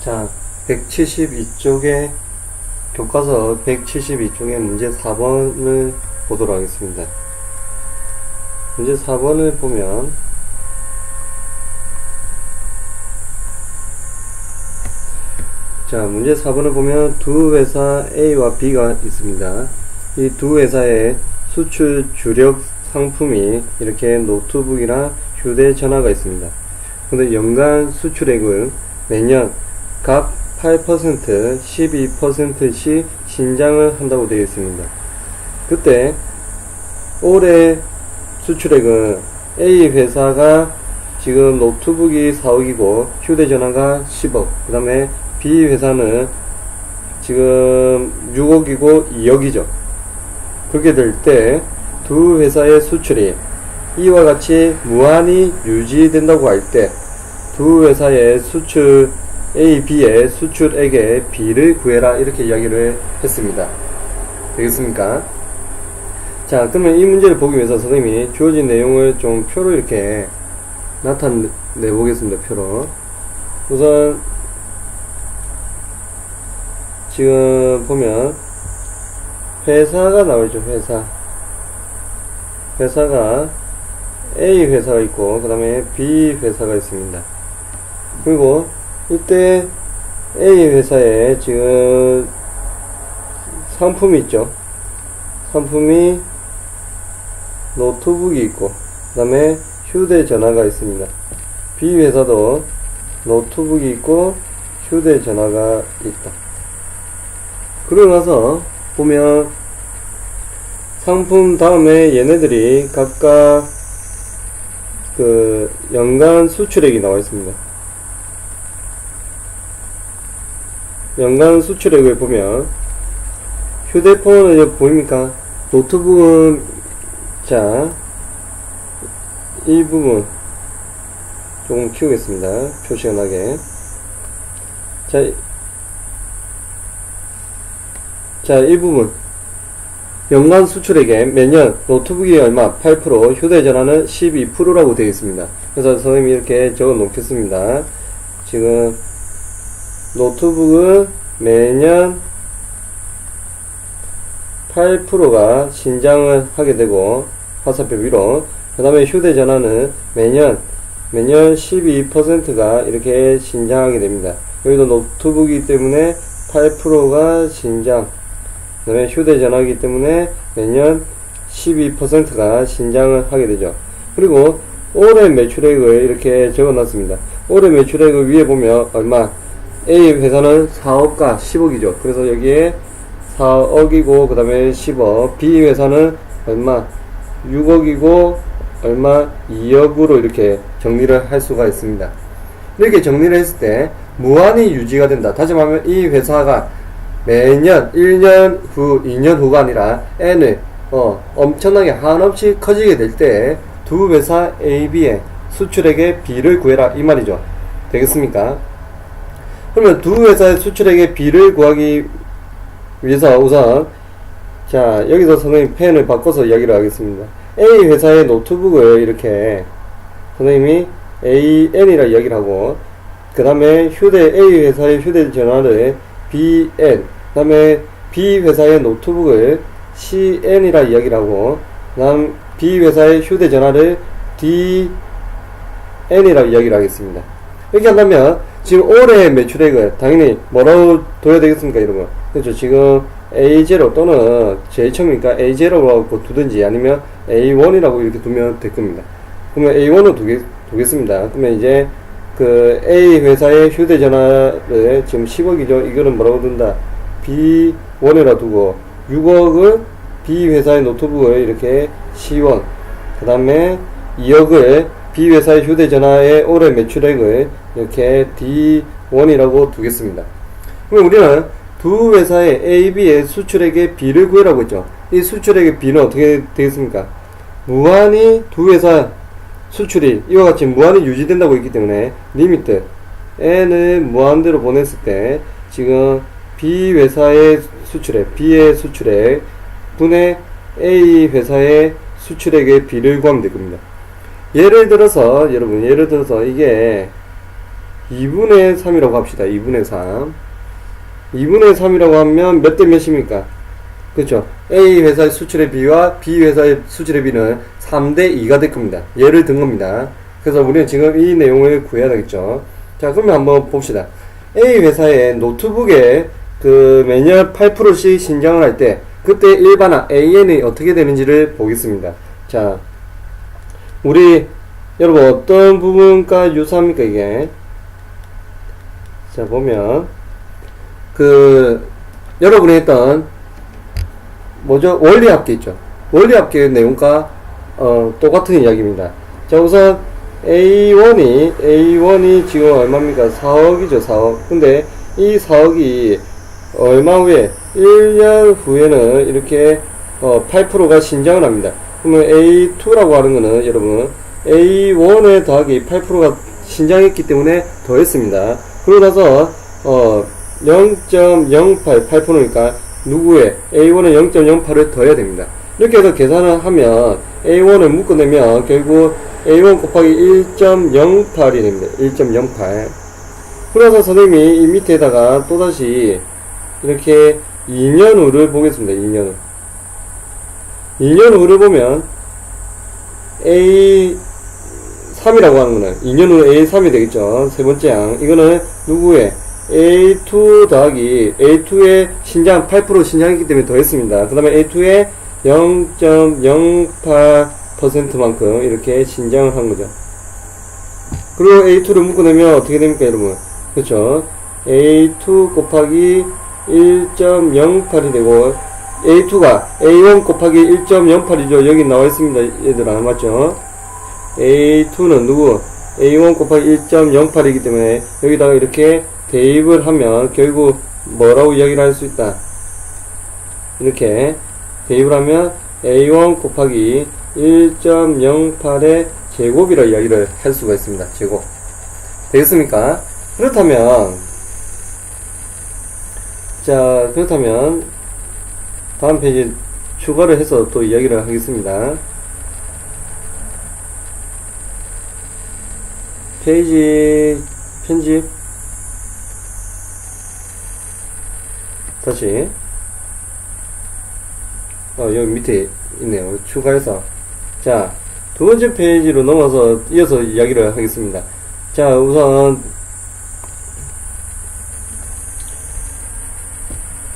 자, 172쪽에 교과서 172쪽에 문제 4번을 보도록 하겠습니다. 문제 4번을 보면 문제 4번을 보면 두 회사 A와 B가 있습니다. 이 두 회사의 수출 주력 상품이 이렇게 노트북이나 휴대전화가 있습니다. 근데 연간 수출액은 매년 각 8%, 12%씩 신장을 한다고 되어 있습니다. 그때 올해 수출액은 A 회사가 지금 노트북이 4억이고 휴대전화가 10억, 그 다음에 B 회사는 지금 6억이고 2억이죠. 그렇게 될 때 두 회사의 수출이 이와 같이 무한히 유지된다고 할 때 두 회사의 수출 A, B의 수출액의 B를 구해라, 이렇게 이야기를 했습니다. 되겠습니까? 자, 그러면 이 문제를 보기 위해서 선생님이 주어진 내용을 좀 표로 이렇게 나타내 보겠습니다. 표로. 우선 지금 보면 회사가 나오죠. 회사가 A 회사가 있고 그 다음에 B 회사가 있습니다. 그리고 이때 A 회사에 지금 상품이 있죠. 상품이 노트북이 있고 그 다음에 휴대전화가 있습니다. B 회사도 노트북이 있고 휴대전화가 있다. 그러고 나서 보면 상품 다음에 얘네들이 각각 그 연간 수출액이 나와 있습니다. 연간 수출액을 보면 휴대폰은 여기 보입니까? 노트북은 이 부분 조금 키우겠습니다. 표시연하게. 이 부분 연간 수출액에 매년 노트북이 얼마? 8%, 휴대전화는 12%라고 되어 있습니다. 그래서 선생님이 이렇게 적어 놓겠습니다. 지금 노트북은 매년 8%가 신장을 하게 되고 화살표 위로, 그 다음에 휴대전화는 매년 12%가 이렇게 신장하게 됩니다. 여기도 노트북이기 때문에 8%가 신장, 그 다음에 휴대전화이기 때문에 매년 12%가 신장을 하게 되죠. 그리고 올해 매출액을 이렇게 적어 놨습니다. 올해 매출액을 위에 보면 얼마? A 회사는 4억과 10억이죠. 그래서 여기에 4억이고 그 다음에 10억, B 회사는 얼마? 6억이고 얼마? 2억으로 이렇게 정리를 할 수가 있습니다. 이렇게 정리를 했을 때 무한히 유지가 된다. 다시 말하면 이 회사가 매년 1년 후, 2년 후가 아니라 N을 엄청나게 한없이 커지게 될 때 두 회사 A, B의 수출액의 B를 구해라, 이 말이죠. 되겠습니까? 그러면 두 회사의 수출액의 B를 구하기 위해서 우선 여기서 선생님 펜을 바꿔서 이야기를 하겠습니다. A 회사의 노트북을 이렇게 선생님이 AN이라 이야기를 하고 그 다음에 A 회사의 휴대전화를 BN, 그 다음에 B 회사의 노트북을 CN이라 이야기를 하고 그 다음 B 회사의 휴대전화를 DN이라 이야기를 하겠습니다. 이렇게 한다면 지금 올해 매출액을 당연히 뭐라고 둬야 되겠습니까, 여러분? 그렇죠. 지금 A0 또는 제일 처음이니까 A0라고 두든지 아니면 A1이라고 이렇게 두면 될 겁니다. 그러면 A1을 두겠습니다. 그러면 이제 그 A 회사의 휴대전화를 지금 10억이죠. 이거는 뭐라고 둔다? B1이라 두고 6억을 B 회사의 노트북을 이렇게 C1, 그 다음에 2억을 B 회사의 휴대전화의 올해 매출액을 이렇게 D1이라고 두겠습니다. 그럼 우리는 두 회사의 A, B의 수출액의 B를 구해라고 했죠. 이 수출액의 B는 어떻게 되겠습니까? 무한히 두 회사 수출이 이와 같이 무한히 유지된다고 했기 때문에 리미트 N을 무한대로 보냈을 때 지금 B 회사의 수출액, B의 수출액 분의 A 회사의 수출액의 B를 구하면 될 겁니다. 예를 들어서 이게 2분의 3이라고 합시다. 2분의 3. 2분의 3이라고 하면 몇 대 몇입니까? 그렇죠. A 회사의 수출의 B와 B 회사의 수출의 B는 3대 2가 될 겁니다. 예를 든 겁니다. 그래서 우리는 지금 이 내용을 구해야 되겠죠. 자, 그러면 한번 봅시다. A 회사의 노트북에 그 매년 8%씩 신장을 할 때 그때 일반화 AN이 어떻게 되는지를 보겠습니다. 자, 우리 여러분 어떤 부분과 유사합니까 이게? 자, 보면 그 여러분이 했던 뭐죠? 원리합계 있죠. 원리합계 내용과 똑같은 이야기입니다. 자, 우선 A1이 지금 얼마입니까? 4억이죠, 4억. 근데 이 4억이 얼마 후에 1년 후에는 이렇게 8%가 신장을 합니다. 그러면 A2라고 하는 거는 여러분 A1에 더하기 8%가 신장했기 때문에 더했습니다. 그러고 나서 0.08 8%니까 누구의 A1은 0.08을 더해야 됩니다. 이렇게 해서 계산을 하면 A1을 묶어내면 결국 A1 곱하기 1.08이 됩니다. 1.08. 그래서 선생님이 이 밑에다가 또다시 이렇게 2년 후를 보겠습니다. 2년 후. 2년 후를 보면 A3이라고 하는 거는 2년 후 A3이 되겠죠. 세 번째 양. 이거는 누구의 A2 더하기 A2의 신장 8% 신장했기 때문에 더했습니다. 그 다음에 A2의 0.08%만큼 이렇게 신장을 한 거죠. 그리고 A2를 묶어내면 어떻게 됩니까, 여러분? 그렇죠. A2 곱하기 1.08이 되고 A2가 A1 곱하기 1.08이죠. 여기 나와 있습니다. 얘들아, 맞죠? A2는 누구? A1 곱하기 1.08이기 때문에 여기다가 이렇게 대입을 하면 결국 뭐라고 이야기를 할 수 있다. 이렇게 대입을 하면 A1 곱하기 1.08의 제곱이라 이야기를 할 수가 있습니다. 제곱. 되겠습니까? 그렇다면 다음 페이지 추가를 해서 또 이야기를 하겠습니다. 페이지 편집 다시 여기 밑에 있네요. 추가해서 자, 두 번째 페이지로 넘어서 이어서 이야기를 하겠습니다. 자, 우선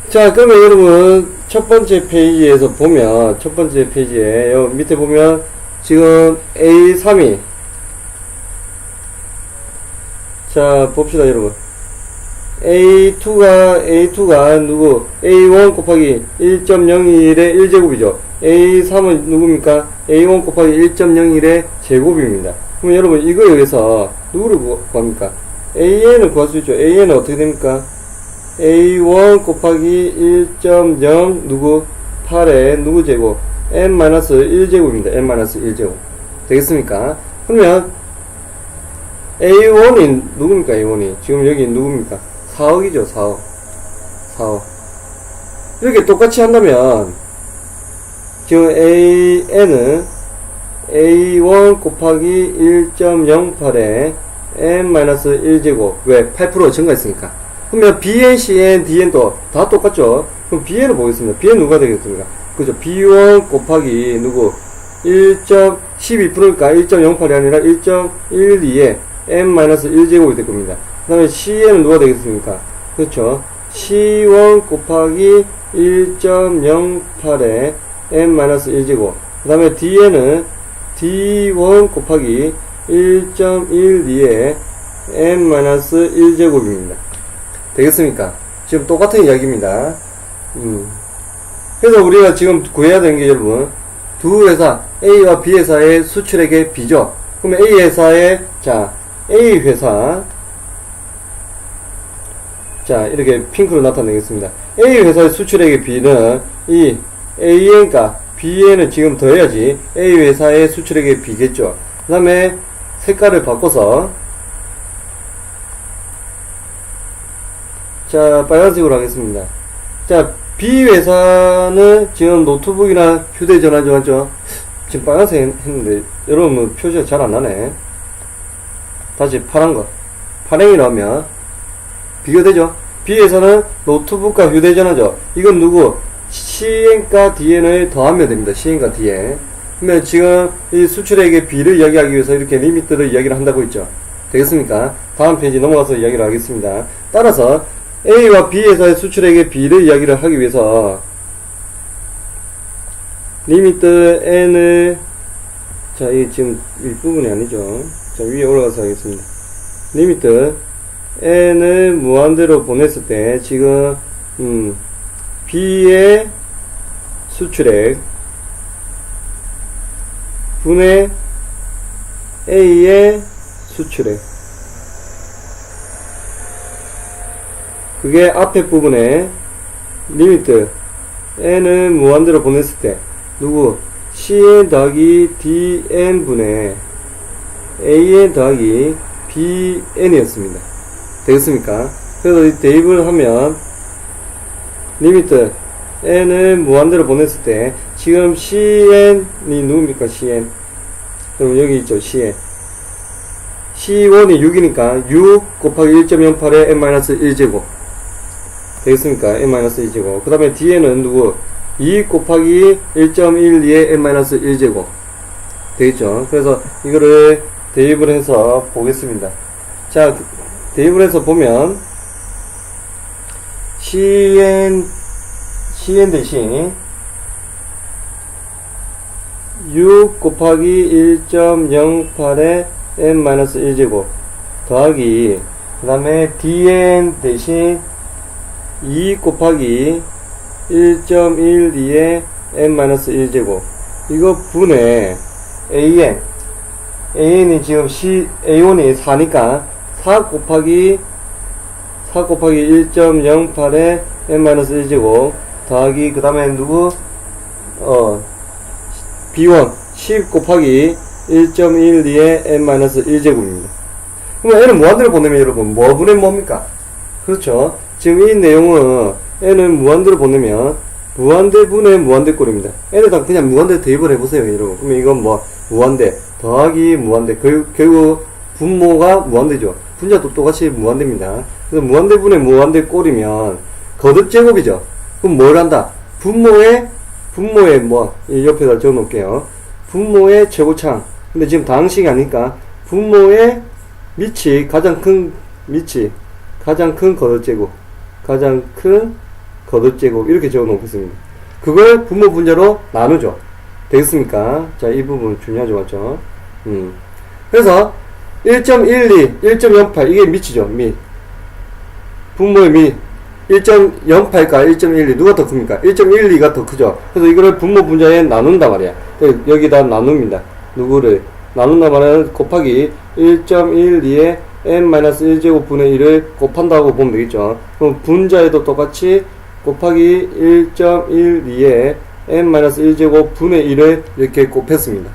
자, 그러면 여러분 첫 번째 페이지에서 보면 첫 번째 페이지에 여기 밑에 보면 지금 A3이 자, 봅시다 여러분. A2가 누구? A1 곱하기 1.01의 1제곱이죠. A3은 누굽니까? A1 곱하기 1.01의 제곱입니다. 그럼 여러분 이거에 의해서 누구를 구합니까? AN을 구할 수 있죠. AN은 어떻게 됩니까? A1 곱하기 1.0 누구? 8의 누구 제곱? n-1제곱입니다. n-1제곱. 되겠습니까? 그러면 A1이 누굽니까? A1이 지금 여기 누굽니까? 4억이죠. 4억. 이렇게 똑같이 한다면 지금 AN은 A1 곱하기 1.08에 n-1제곱. 왜? 8% 증가했으니까. 그러면 BN, CN, DN도 다 똑같죠? 그럼 BN을 보겠습니다. BN 누가 되겠습니까? 그죠? B1 곱하기 누구? 1.12%니까 1.08이 아니라 1.12에 n-1제곱이 될 겁니다. 그 다음에 CN은 누가 되겠습니까? 그렇죠. C1 곱하기 1.08에 n-1제곱. 그 다음에 DN은 D1 곱하기 1.12에 n-1제곱입니다. 되겠습니까? 지금 똑같은 이야기입니다. 그래서 우리가 지금 구해야 되는 게 여러분, 두 회사, A와 B 회사의 수출액의 B죠. 그러면 A 회사의, 자, A 회사, 자, 이렇게 핑크로 나타내겠습니다. A 회사의 수출액의 B는 이 AN과 BN을 지금 더해야지 A 회사의 수출액의 B겠죠. 그 다음에 색깔을 바꿔서 자, 빨간색으로 하겠습니다. 자, B 회사는 지금 노트북이나 휴대전화 맞죠? 지금 빨간색 했는데 여러분 표시가 잘 안 나네. 다시 파란 발행이라 하면 비교되죠. B에서는 노트북과 휴대전화죠. 이건 누구? Cn과 Dn을 더하면 됩니다. Cn과 Dn. 그러면 지금 이 수출액의 B를 이야기하기 위해서 이렇게 리미트를 이야기를 한다고 했죠. 되겠습니까? 다음 페이지 넘어가서 이야기를 하겠습니다. 따라서 A와 B에서의 수출액의 B를 이야기를 하기 위해서 리미트 N을 자, 이게 지금 윗부분이 아니죠. 자, 위에 올라가서 하겠습니다. 리미트 N을 무한대로 보냈을 때 지금 B의 수출액 분의 A의 수출액, 그게 앞에 부분에 리미트 N을 무한대로 보냈을 때 누구? Cn 더하기 Dn 분의 An 더하기 Bn이었습니다. 되겠습니까? 그래서 이 대입을 하면 리미트 N을 무한대로 보냈을 때 지금 Cn이 누굽니까? Cn. 그럼 여기 있죠. Cn. C1이 6이니까 6 곱하기 1.08에 n-1제곱 되겠습니까? n-1제곱. 그 다음에 Dn은 누구? 2 곱하기 1.12에 n-1제곱 되겠죠. 그래서 이거를 대입을 해서 보겠습니다. 자, 대입을 해서 보면 Cn 대신 6 곱하기 1.08에 n-1제곱 더하기 그 다음에 Dn 대신 2 곱하기 1.12에 n-1제곱 이거 분의 An이 지금 A1이 4니까 4 곱하기 1.08에 n-1제곱 더하기 그 다음에 누구? B1 10 곱하기 1.12에 n-1제곱입니다. 그러면 n은 무한대로 보내면 여러분 뭐 분의 뭡니까? 그렇죠. 지금 이 내용은 n은 무한대로 보내면 무한대 분의 무한대 꼴입니다. n에다 그냥 무한대 대입을 해보세요 여러분. 그러면 이건 뭐 무한대 더하기 무한대 결국 분모가 무한대죠. 분자도 똑같이 무한대입니다. 그래서 무한대 분의 무한대 꼴이면 거듭제곱이죠. 그럼 뭘 한다? 분모의 뭐 옆에다 적어놓을게요. 분모의 최고창. 근데 지금 다항식이 아니니까 분모의 밑이 가장 큰 거듭제곱 이렇게 적어놓겠습니다. 그걸 분모 분자로 나누죠. 되겠습니까? 자, 이 부분 중요하죠, 맞죠? 그래서 1.12, 1.08 이게 밑이죠, 밑. 분모의 밑 1.08과 1.12 누가 더 큽니까? 1.12가 더 크죠. 그래서 이거를 분모 분자에 나눈단 말이야. 여기다 나눕니다. 누구를 나눈단 말은 곱하기 1.12에 n-1제곱 분의 1을 곱한다고 보면 되겠죠. 그럼 분자에도 똑같이 곱하기 1.12에 n-1제곱 분의 1을 이렇게 곱했습니다.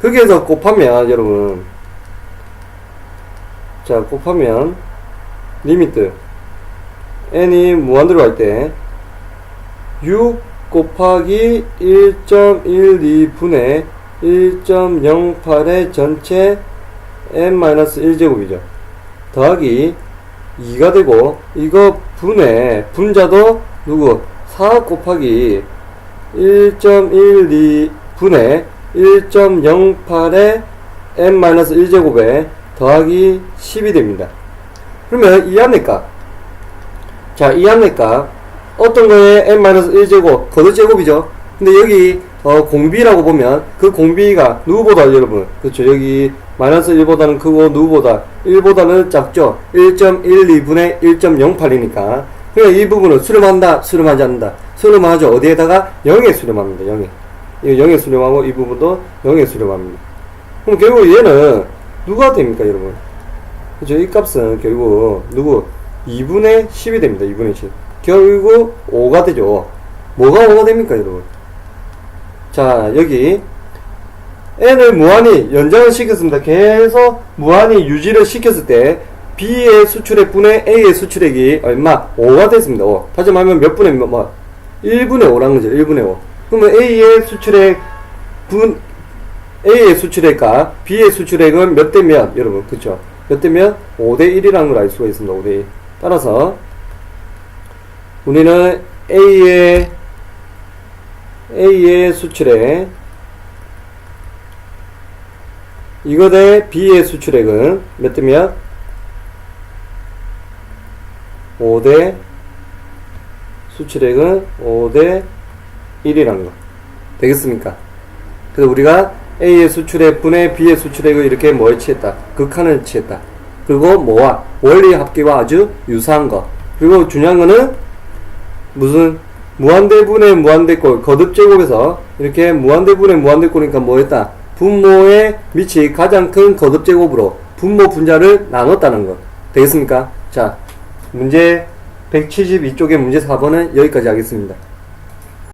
거기에서 곱하면 여러분 자, 곱하면 리미트 n이 무한대로 할 때 6 곱하기 1.12 분의 1.08의 전체 n-1제곱이죠. 더하기 2가 되고 이거 분의 분자도 누구? 4 곱하기 1.12 분의 1.08의 n-1제곱에 더하기 10이 됩니다. 그러면 이 안의 값, 자, 이 안의 값 어떤 거에 n-1제곱 거듭제곱이죠. 근데 여기 공비라고 보면 그 공비가 누구보다 여러분 그렇죠. 여기 마이너스 1보다는 크고 누구보다 1보다는 작죠. 1.12분의 1.08이니까 그러니까 이 부분은 수렴한다 수렴하지 않는다. 수렴하죠. 어디에다가 0에 수렴합니다. 0에 이거 0에 수렴하고 이 부분도 0에 수렴합니다. 그럼 결국 얘는 누가 됩니까 여러분? 그렇죠. 이 값은 결국 누구? 2분의 10이 됩니다. 2분의 10 결국 5가 되죠. 뭐가 5가 됩니까 여러분? 자, 여기 n을 무한히 연장을 시켰습니다. 계속 무한히 유지를 시켰을 때 b의 수출액 분의 a의 수출액이 얼마? 5가 됐습니다. 5. 다시 말하면 몇 분의 뭐 1분의 5라는 거죠. 1분의 5. 그러면 a의 수출액 분 A의 수출액과 B의 수출액은 몇 대면 여러분 그쵸? 몇 대면 5대 1이라는 걸 알 수가 있습니다. 5대 1. 따라서 우리는 A의 수출액 이거 대 B의 수출액은 몇 대면 5대 수출액은 5대 1이라는 거 되겠습니까? 그래서 우리가 A의 수출액 분의 B의 수출액을 이렇게 뭐에 취했다? 극한을 취했다. 그리고 뭐와? 원리 합계와 아주 유사한 거. 그리고 중요한 거는 무슨 무한대분의 무한대꼴 거듭제곱에서 이렇게 무한대분의 무한대꼴이니까 뭐였다? 분모의 밑이 가장 큰 거듭제곱으로 분모 분자를 나눴다는 거 되겠습니까? 자, 문제 172쪽의 문제 4번은 여기까지 하겠습니다.